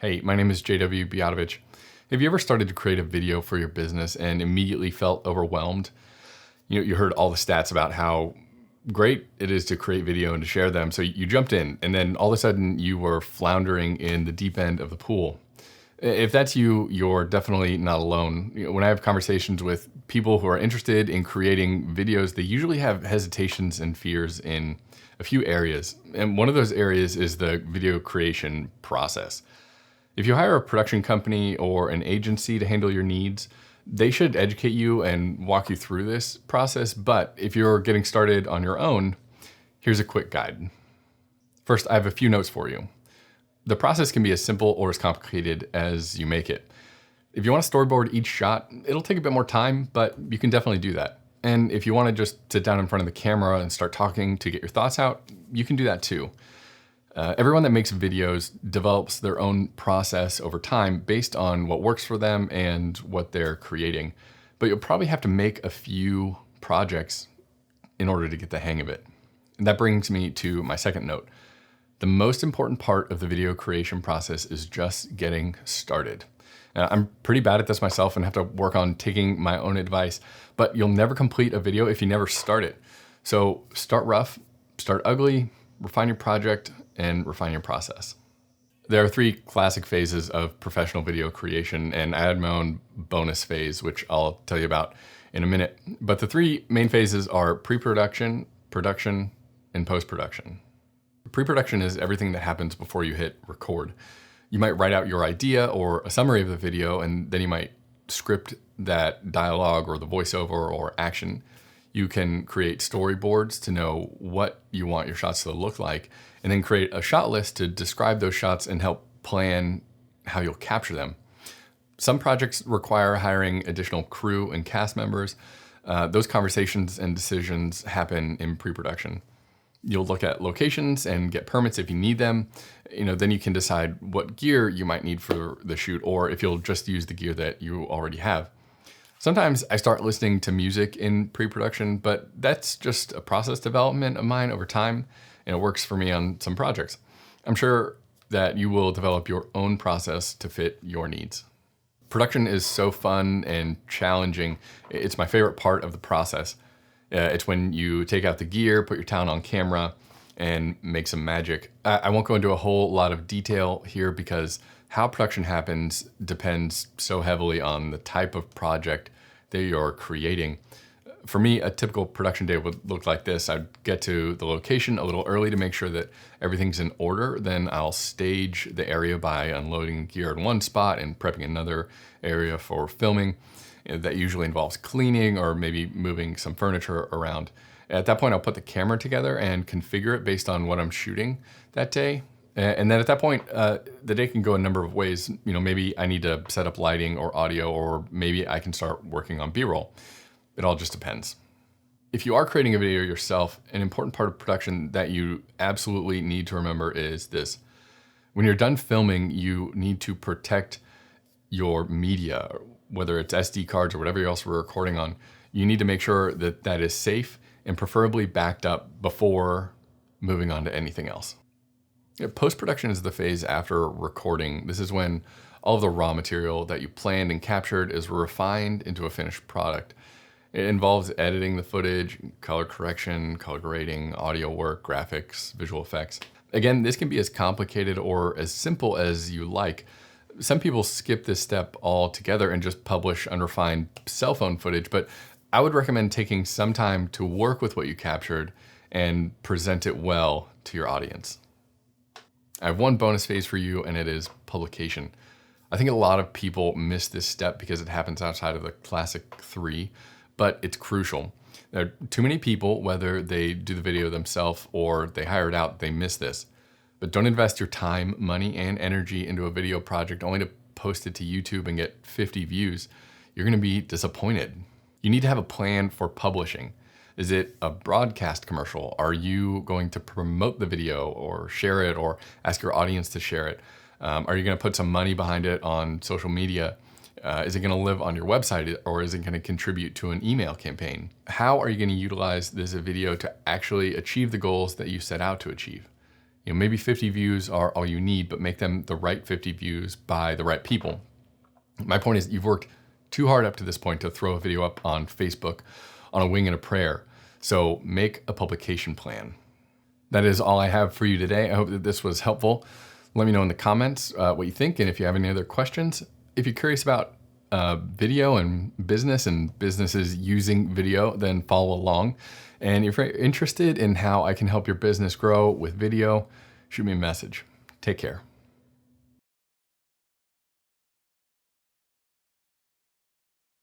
Hey, my name is Beatovich. Have you ever started to create a video for your business and immediately felt overwhelmed? You heard all the stats about how great it is to create video and to share them. So you jumped in and then all of a sudden you were floundering in the deep end of the pool. If that's you, you're definitely not alone. When I have conversations with people who are interested in creating videos, they usually have hesitations and fears in a few areas. And one of those areas is the video creation process. If you hire a production company or an agency to handle your needs, they should educate you and walk you through this process. But if you're getting started on your own, here's a quick guide. First, I have a few notes for you. The process can be as simple or as complicated as you make it. If you want to storyboard each shot, it'll take a bit more time, but you can definitely do that. And if you want to just sit down in front of the camera and start talking to get your thoughts out, you can do that too. Everyone that makes videos develops their own process over time based on what works for them and what they're creating. But you'll probably have to make a few projects in order to get the hang of it. And that brings me to my second note. The most important part of the video creation process is just getting started. Now, I'm pretty bad at this myself and have to work on taking my own advice, but you'll never complete a video if you never start it. So start rough, start ugly, refine your project, and refine your process. There are three classic phases of professional video creation, and I had my own bonus phase, which I'll tell you about in a minute. But the three main phases are pre-production, production, and post-production. Pre-production is everything that happens before you hit record. You might write out your idea or a summary of the video, and then you might script that dialogue or the voiceover or action. You can create storyboards to know what you want your shots to look like, and then create a shot list to describe those shots and help plan how you'll capture them. Some projects require hiring additional crew and cast members. Those conversations and decisions happen in pre-production. You'll look at locations and get permits if you need them. Then you can decide what gear you might need for the shoot, or if you'll just use the gear that you already have. Sometimes I start listening to music in pre-production, but that's just a process development of mine over time, and it works for me on some projects. I'm sure that you will develop your own process to fit your needs. Production is so fun and challenging. It's my favorite part of the process. It's when you take out the gear, put your talent on camera, and make some magic. I won't go into a whole lot of detail here because how production happens depends so heavily on the type of project that you're creating. For me, a typical production day would look like this. I'd get to the location a little early to make sure that everything's in order. Then I'll stage the area by unloading gear in one spot and prepping another area for filming. That usually involves cleaning or maybe moving some furniture around. At that point, I'll put the camera together and configure it based on what I'm shooting that day. And then at that point, the day can go a number of ways. Maybe I need to set up lighting or audio, or maybe I can start working on B-roll. It all just depends. If you are creating a video yourself, an important part of production that you absolutely need to remember is this. When you're done filming, you need to protect your media, whether it's SD cards or whatever else we're recording on. You need to make sure that that is safe and preferably backed up before moving on to anything else. Post-production is the phase after recording. This is when all of the raw material that you planned and captured is refined into a finished product. It involves editing the footage, color correction, color grading, audio work, graphics, visual effects. Again, this can be as complicated or as simple as you like. Some people skip this step altogether and just publish unrefined cell phone footage, but I would recommend taking some time to work with what you captured and present it well to your audience. I have one bonus phase for you, and it is publication. I think a lot of people miss this step because it happens outside of the classic three, but it's crucial. There are too many people, whether they do the video themselves or they hire it out, they miss this. But don't invest your time, money, and energy into a video project only to post it to YouTube and get 50 views. You're gonna be disappointed. You need to have a plan for publishing. Is it a broadcast commercial? Are you going to promote the video or share it or ask your audience to share it? Are you gonna put some money behind it on social media? Is it gonna live on your website, or is it gonna contribute to an email campaign? How are you gonna utilize this video to actually achieve the goals that you set out to achieve? Maybe 50 views are all you need, but make them the right 50 views by the right people. My point is you've worked too hard up to this point to throw a video up on Facebook on a wing and a prayer. So make a publication plan. That is all I have for you today. I hope that this was helpful. Let me know in the comments what you think, and if you have any other questions. If you're curious about video and businesses using video, then follow along. And if you're interested in how I can help your business grow with video, shoot me a message. Take care.